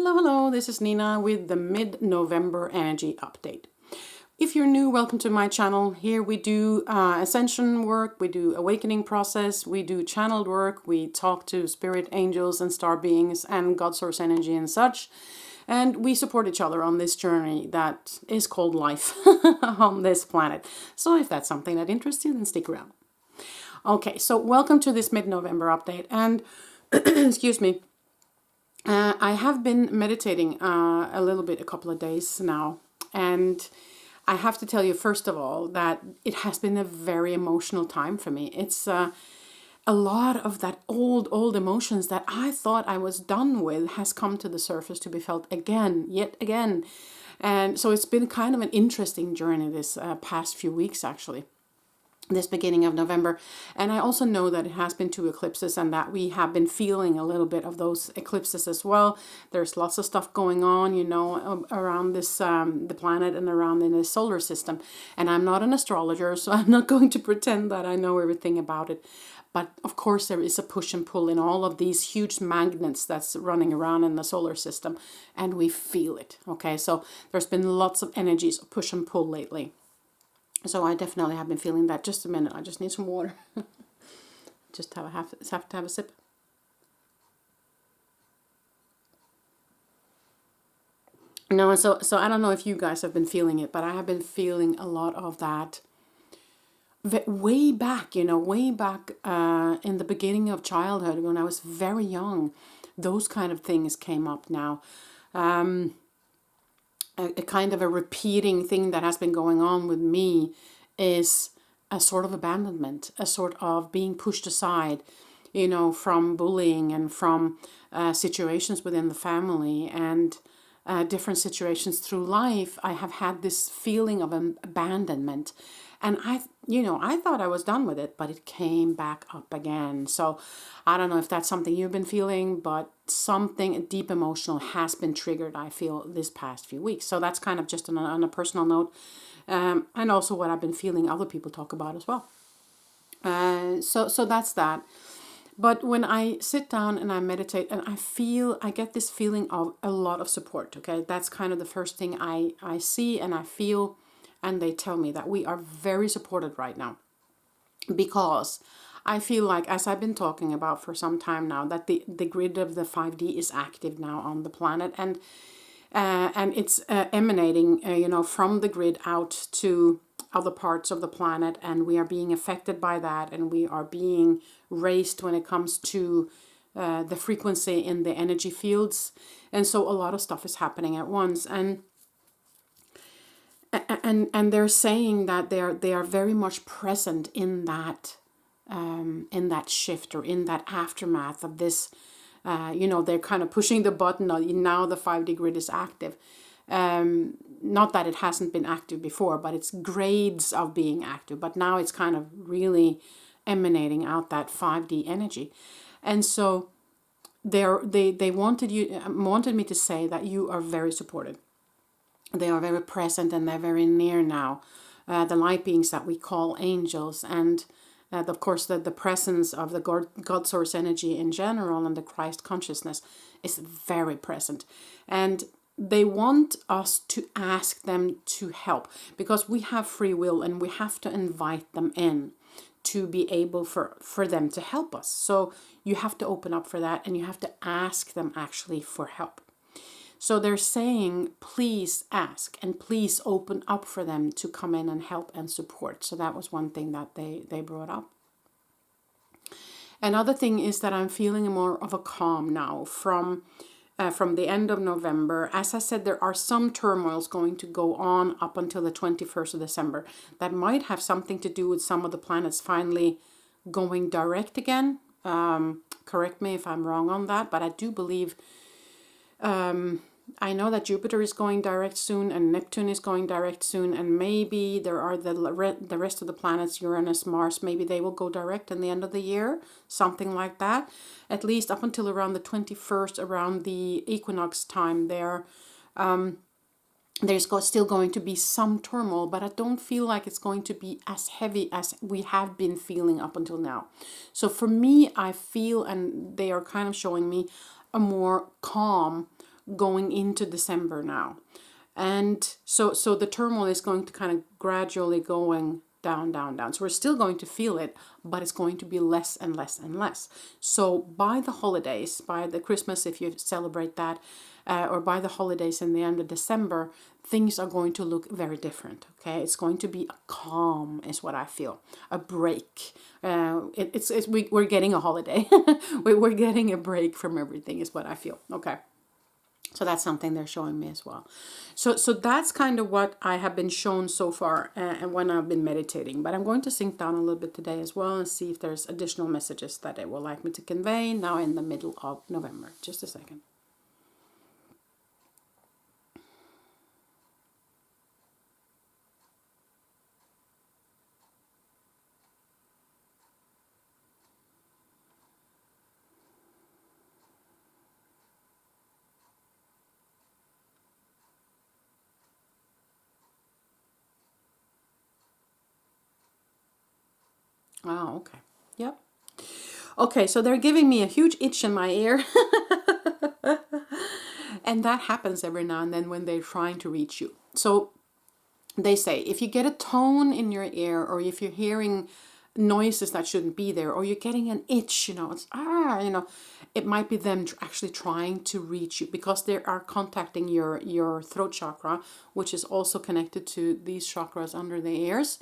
Hello, this is Nina with the mid-November energy update. If you're new, welcome to my channel. Here we do ascension work, we do awakening process, we do channeled work, we talk to spirit angels and star beings and God source energy and such. And we support each other on this journey that is called life on this planet. So if that's something that interests you, then stick around. Okay, so welcome to this mid-November update. And excuse me. I have been meditating a little bit, a couple of days now, and I have to tell you, first of all, that it has been a very emotional time for me. It's a lot of that old emotions that I thought I was done with has come to the surface to be felt again, yet again. And so it's been kind of an interesting journey this past few weeks, actually. This beginning of November. And I also know that it has been 2 eclipses and that we have been feeling a little bit of those eclipses as well. There's lots of stuff going on, you know, around this the planet and around in the solar system. And I'm not an astrologer, so I'm not going to pretend that I know everything about it. But of course there is a push and pull in all of these huge magnets that's running around in the solar system, and we feel it. Okay, so there's been lots of energies of push and pull lately. So I definitely have been feeling that. Just a minute, I just need some water. Just have to have a sip. No, so I don't know if you guys have been feeling it, but I have been feeling a lot of that way back, you know, way back in the beginning of childhood when I was very young. Those kind of things came up now. A kind of a repeating thing that has been going on with me is a sort of abandonment, a sort of being pushed aside, you know, from bullying and from situations within the family and different situations through life. I have had this feeling of abandonment, and I thought I was done with it, but it came back up again. So I don't know if that's something you've been feeling, but something deep emotional has been triggered, I feel, this past few weeks. So that's kind of just on a personal note, and also what I've been feeling other people talk about as well. So that's that. But when I sit down and I meditate and I get this feeling of a lot of support. Okay, that's kind of the first thing I see and I feel. And they tell me that we are very supported right now, because I feel like, as I've been talking about for some time now, that the grid of the 5D is active now on the planet, and it's emanating, you know, from the grid out to other parts of the planet, and we are being affected by that, and we are being raised when it comes to the frequency in the energy fields, and so a lot of stuff is happening at once, and they're saying that they are very much present in that shift, or in that aftermath of this. You know, they're kind of pushing the button. Now the 5D grid is active. Not that it hasn't been active before, but it's grades of being active. But now it's kind of really emanating out that 5D energy, and so they wanted me to say that you are very supported. They are very present and they're very near now. The light beings that we call angels, and of course the presence of the God source energy in general and the Christ consciousness is very present. And they want us to ask them to help, because we have free will and we have to invite them in to be able for them to help us. So you have to open up for that, and you have to ask them actually for help. So they're saying, please ask and please open up for them to come in and help and support. So that was one thing that they brought up. Another thing is that I'm feeling more of a calm now from the end of November. As I said, there are some turmoils going to go on up until the 21st of December. That might have something to do with some of the planets finally going direct again. Correct me if I'm wrong on that, but I do believe... I know that Jupiter is going direct soon, and Neptune is going direct soon, and maybe there are the rest of the planets, Uranus, Mars, maybe they will go direct in the end of the year, something like that. At least up until around the 21st, around the equinox time there, there's still going to be some turmoil, but I don't feel like it's going to be as heavy as we have been feeling up until now. So for me, I feel, and they are kind of showing me, a more calm, going into December now. And so the turmoil is going to kind of gradually going down, down, down. So we're still going to feel it, but it's going to be less and less and less. So by the holidays, by the Christmas, if you celebrate that, or by the holidays in the end of December, things are going to look very different. Okay, it's going to be a calm, is what I feel, a break. We're getting a holiday. We're getting a break from everything, is what I feel. Okay. So that's something they're showing me as well. So that's kind of what I have been shown so far, and when I've been meditating. But I'm going to sink down a little bit today as well and see if there's additional messages that it will like me to convey now in the middle of November. Just a second. Oh, okay. Yep. Okay, so they're giving me a huge itch in my ear. And that happens every now and then when they're trying to reach you. So they say if you get a tone in your ear, or if you're hearing noises that shouldn't be there, or you're getting an itch, it's it might be them actually trying to reach you, because they are contacting your throat chakra, which is also connected to these chakras under the ears.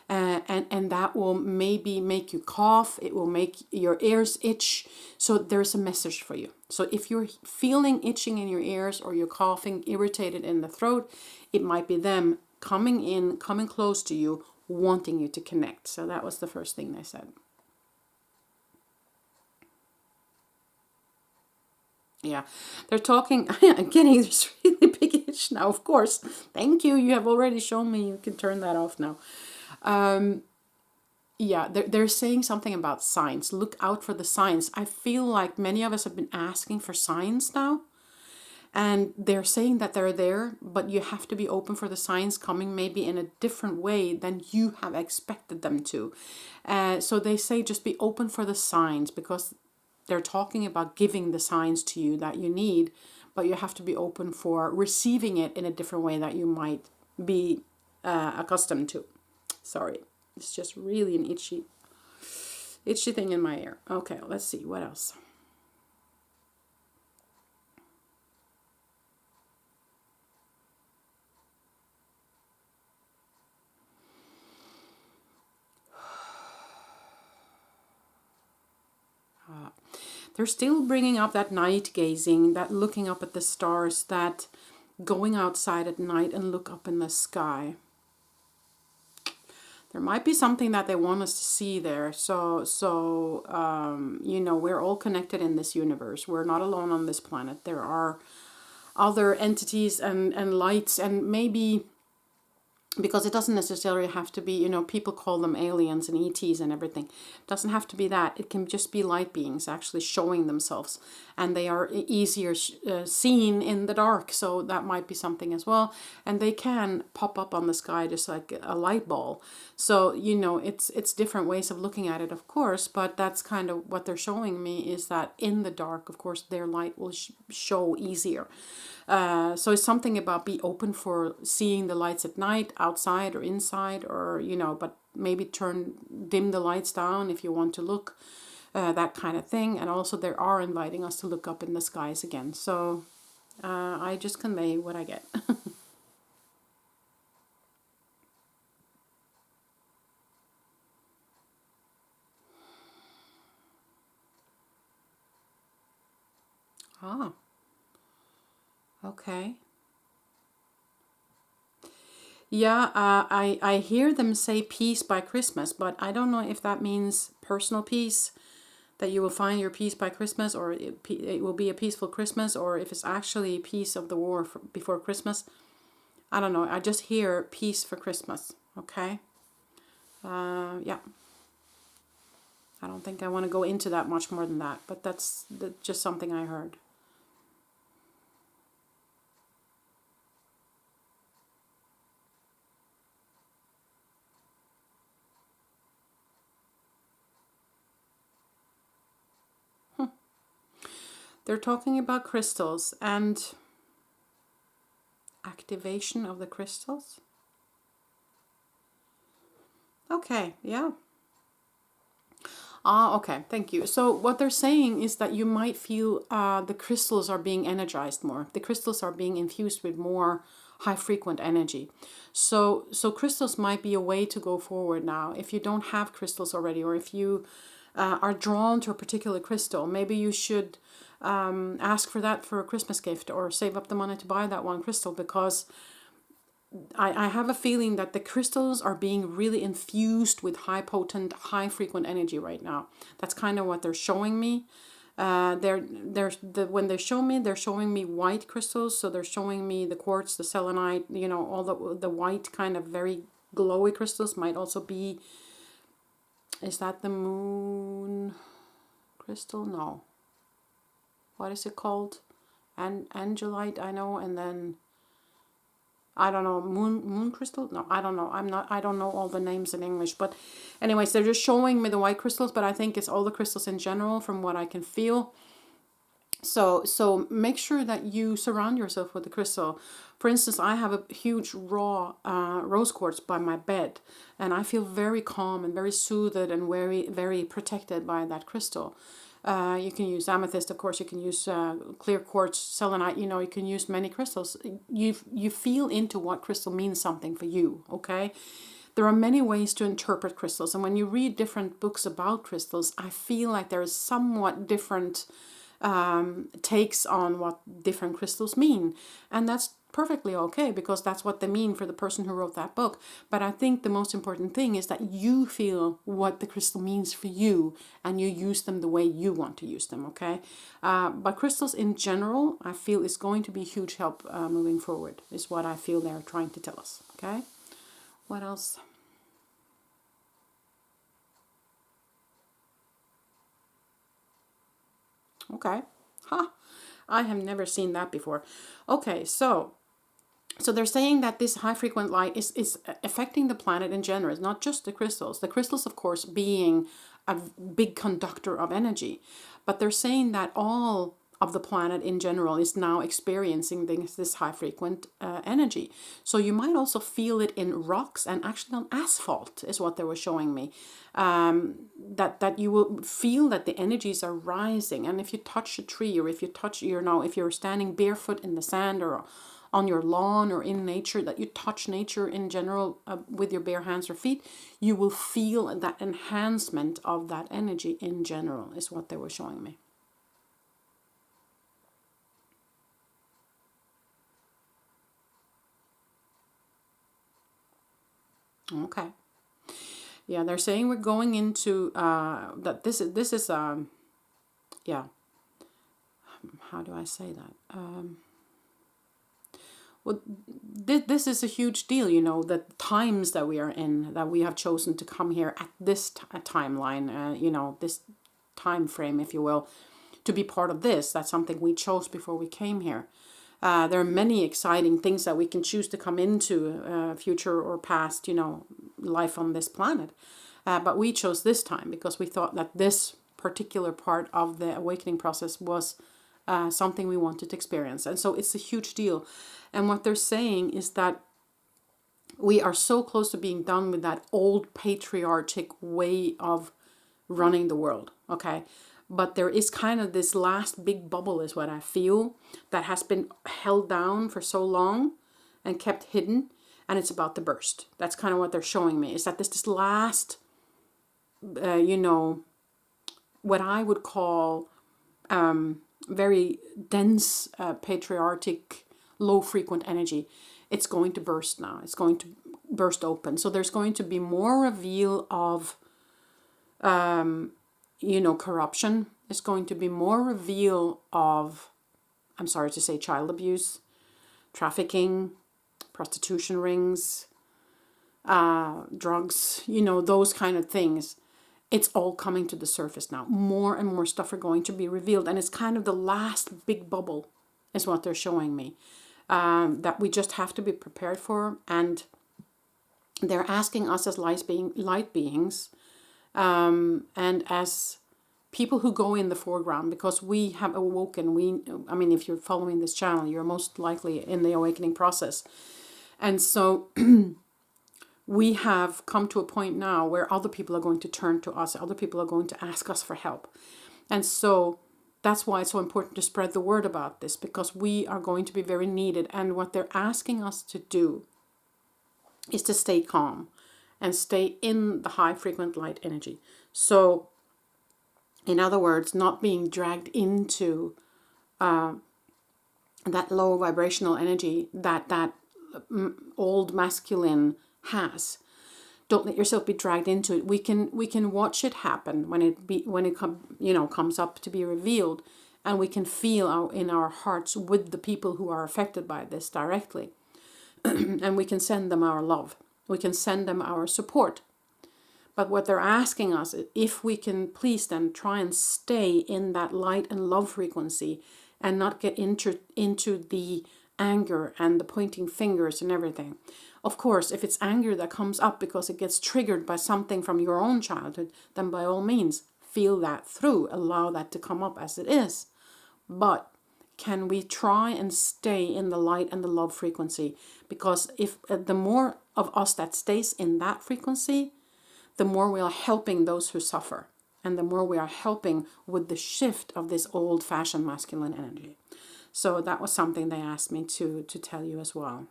And that will maybe make you cough. It will make your ears itch. So there's a message for you. So if you're feeling itching in your ears, or you're coughing, irritated in the throat, it might be them coming close to you, wanting you to connect. So that was the first thing they said. Yeah, they're talking. I'm getting this really big itch now, of course. Thank you. You have already shown me you can turn that off now. Yeah, they're saying something about signs. Look out for the signs. I feel like many of us have been asking for signs now. And they're saying that they're there, but you have to be open for the signs coming maybe in a different way than you have expected them to. So they say just be open for the signs, because they're talking about giving the signs to you that you need, but you have to be open for receiving it in a different way that you might be accustomed to. Sorry, it's just really an itchy thing in my ear. Okay, let's see what else. They're still bringing up that night gazing, that looking up at the stars, that going outside at night and look up in the sky. There might be something that they want us to see there. So we're all connected in this universe. We're not alone on this planet. There are other entities and lights, and maybe, because it doesn't necessarily have to be, people call them aliens and ETs and everything. It doesn't have to be that. It can just be light beings actually showing themselves, and they are easier seen in the dark. So that might be something as well. And they can pop up on the sky just like a light ball. So, it's different ways of looking at it, of course, but that's kind of what they're showing me, is that in the dark, of course, their light will show easier. So it's something about be open for seeing the lights at night, outside or inside, or, but maybe dim the lights down if you want to look, that kind of thing. And also they are inviting us to look up in the skies again. So I just convey what I get. Ah, okay. Yeah, I hear them say peace by Christmas, but I don't know if that means personal peace, that you will find your peace by Christmas, or it will be a peaceful Christmas, or if it's actually peace of the war before Christmas. I don't know. I just hear peace for Christmas. Okay. Yeah. I don't think I want to go into that much more than that, but that's just something I heard. They're talking about crystals, and activation of the crystals. Okay, yeah. Okay, thank you. So what they're saying is that you might feel the crystals are being energized more. The crystals are being infused with more high frequent energy. So crystals might be a way to go forward now. If you don't have crystals already, or if you are drawn to a particular crystal, maybe you should ask for that for a Christmas gift, or save up the money to buy that one crystal, because I have a feeling that the crystals are being really infused with high potent, high frequent energy right now. That's kind of what they're showing me. When they show me, they're showing me white crystals. So they're showing me the quartz, the selenite, you know, all the white kind of very glowy crystals. Might also be, is that the moon crystal? No. What is it called? Angelite, I know, and then I don't know, moon crystal? No, I don't know. I don't know all the names in English. But anyways, they're just showing me the white crystals, but I think it's all the crystals in general from what I can feel. So make sure that you surround yourself with the crystal. For instance, I have a huge raw rose quartz by my bed, and I feel very calm and very soothed and very, very protected by that crystal. You can use amethyst, of course. You can use clear quartz, selenite. You know, you can use many crystals. You feel into what crystal means something for you. Okay, there are many ways to interpret crystals, and when you read different books about crystals, I feel like there is somewhat different takes on what different crystals mean, and that's perfectly okay, because that's what they mean for the person who wrote that book. But I think the most important thing is that you feel what the crystal means for you, and you use them the way you want to use them. Okay, but crystals in general, I feel, is going to be a huge help moving forward, is what I feel they're trying to tell us. Okay, what else? Okay, huh, I have never seen that before. Okay, so they're saying that this high frequent light is affecting the planet in general. It's not just the crystals. The crystals, of course, being a big conductor of energy. But they're saying that all of the planet in general is now experiencing this high frequent energy. So you might also feel it in rocks and actually on asphalt, is what they were showing me. That you will feel that the energies are rising. And if you touch a tree, or if you touch, you know, if you're standing barefoot in the sand, or on your lawn, or in nature, that you touch nature in general with your bare hands or feet, you will feel that enhancement of that energy in general, is what they were showing me. Okay. Yeah, they're saying we're going into that this is yeah, how do I say that? Well, this is a huge deal, you know, the times that we are in, that we have chosen to come here at this timeline, you know, this time frame, if you will, to be part of this. That's something we chose before we came here. There are many exciting things that we can choose to come into, future or past, you know, life on this planet. But we chose this time because we thought that this particular part of the awakening process was something we wanted to experience. And so it's a huge deal. And what they're saying is that we are so close to being done with that old patriarchic way of running the world. Okay. But there is kind of this last big bubble, is what I feel, that has been held down for so long and kept hidden. And it's about to burst. That's kind of what they're showing me, is that this last, you know, what I would call very dense, patriarchic, low frequent energy. It's going to burst now. It's going to burst open. So there's going to be more reveal of, you know, corruption. There's going to be more reveal of, I'm sorry to say, child abuse, trafficking, prostitution rings, drugs, you know, those kind of things. It's all coming to the surface now. More and more stuff are going to be revealed. And it's kind of the last big bubble, is what they're showing me, that we just have to be prepared for. And they're asking us as light beings, and as people who go in the foreground, because we have awoken. I mean, if you're following this channel, you're most likely in the awakening process. And so we have come to a point now where other people are going to turn to us. Other people are going to ask us for help. And so that's why it's so important to spread the word about this, because we are going to be very needed. And what they're asking us to do is to stay calm and stay in the high frequent light energy. So, in other words, not being dragged into that low vibrational energy that old masculine has. Don't let yourself be dragged into it. We can watch it happen when it comes up to be revealed, and we can feel in our hearts with the people who are affected by this directly, and we can send them our love. We can send them our support. But what they're asking us is if we can please then try and stay in that light and love frequency and not get into the anger and the pointing fingers and everything. Of course, if it's anger that comes up because it gets triggered by something from your own childhood, then by all means, feel that through. Allow that to come up as it is. But can we try and stay in the light and the love frequency? Because if the more of us that stays in that frequency, the more we are helping those who suffer, and the more we are helping with the shift of this old-fashioned masculine energy. So that was something they asked me to tell you as well.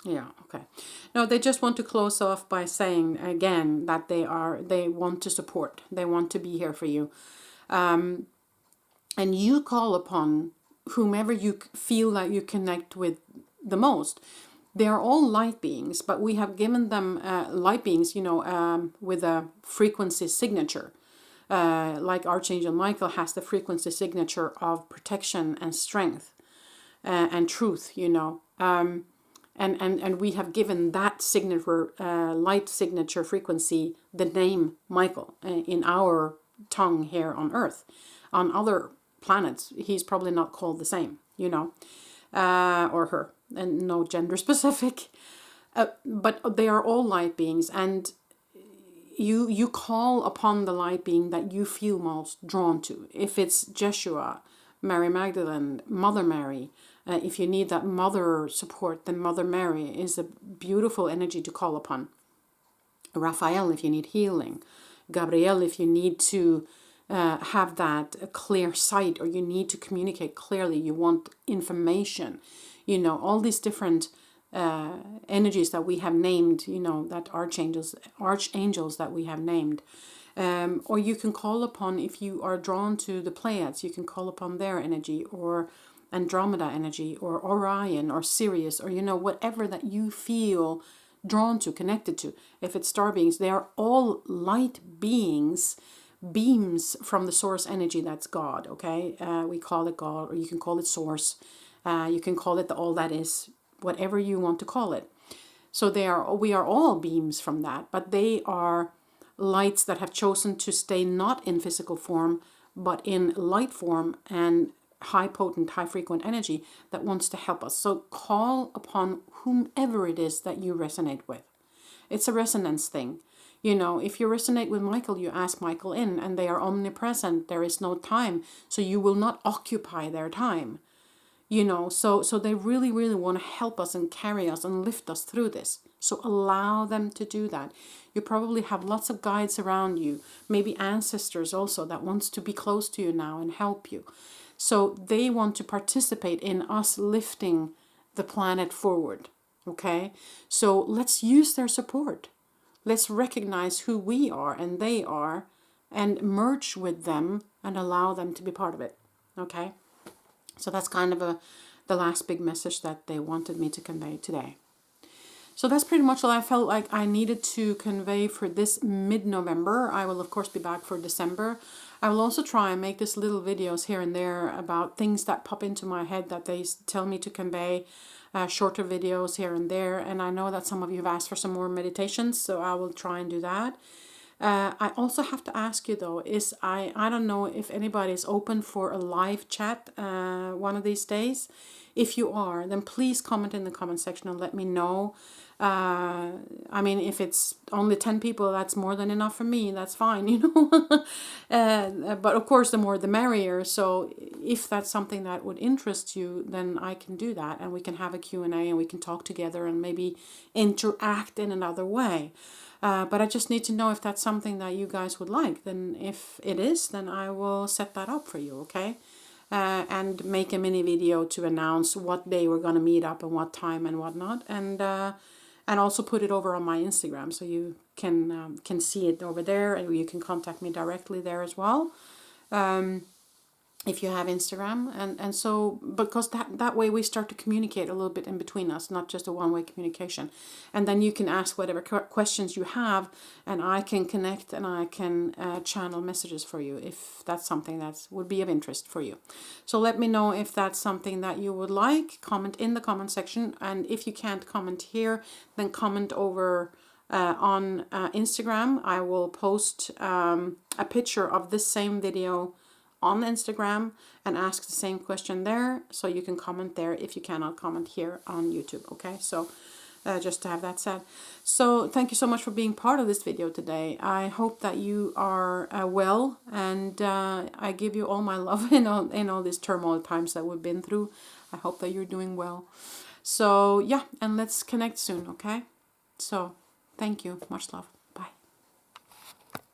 Yeah, okay. No, they just want to close off by saying again that they want to support. They want to be here for you. And you call upon whomever you feel that you connect with the most. They are all light beings, but we have given them light beings, with a frequency signature. Like Archangel Michael has the frequency signature of protection and strength and truth, And we have given that signature, light signature frequency, the name Michael in our tongue here on Earth. On other planets, he's probably not called the same, or her, and no gender specific. But they are all light beings, and you call upon the light being that you feel most drawn to. If it's Jeshua, Mary Magdalene, Mother Mary, if you need that mother support, then Mother Mary is a beautiful energy to call upon. Raphael, if you need healing. Gabriel, if you need to have that clear sight, or you need to communicate clearly, you want information. All these different energies that we have named, that archangels that we have named. Or you can call upon, if you are drawn to the Pleiades, you can call upon their energy, or Andromeda energy, or Orion, or Sirius, or whatever that you feel drawn to, connected to. If it's star beings, they are all light beings, beams from the source energy. That's God. Okay, we call it God, or you can call it source. You can call it the all that is, whatever you want to call it. So we are all beams from that, but they are lights that have chosen to stay not in physical form, but in light form and high potent, high frequent energy that wants to help us. So call upon whomever it is that you resonate with. It's a resonance thing. If you resonate with Michael, you ask Michael in, and they are omnipresent. There is no time, so you will not occupy their time. So they really, really want to help us and carry us and lift us through this. So allow them to do that. You probably have lots of guides around you, maybe ancestors also that wants to be close to you now and help you. So they want to participate in us lifting the planet forward. Okay? So let's use their support. Let's recognize who we are and they are, and merge with them and allow them to be part of it. Okay? So that's kind of the last big message that they wanted me to convey today. So that's pretty much all I felt like I needed to convey for this mid-November. I will, of course, be back for December. I will also try and make these little videos here and there about things that pop into my head that they tell me to convey, shorter videos here and there. And I know that some of you have asked for some more meditations, so I will try and do that. I also have to ask you though, I don't know if anybody is open for a live chat one of these days. If you are, then please comment in the comment section and let me know. I mean, if it's only 10 people, that's more than enough for me. That's fine, you know. But of course, the more the merrier. So if that's something that would interest you, then I can do that, and we can have a Q&A, and we can talk together and maybe interact in another way. But I just need to know if that's something that you guys would like. Then if it is, then I will set that up for you, okay? And make a mini video to announce what day we're going to meet up and what time and whatnot. And also put it over on my Instagram so you can see it over there, and you can contact me directly there as well. If you have Instagram, and so because that way we start to communicate a little bit in between us, not just a one-way communication, and then you can ask whatever questions you have, and I can connect, and I can channel messages for you if that's something that would be of interest for you. So let me know if that's something that you would like. Comment in the comment section, and if you can't comment here, then comment over on Instagram. I will post a picture of this same video on Instagram and ask the same question there, so you can comment there if you cannot comment here on YouTube. Okay, so just to have that said. So thank you so much for being part of this video today. I hope that you are well, and I give you all my love in all these turmoil times that we've been through. I hope that you're doing well. So yeah, and let's connect soon, okay? So thank you, much love.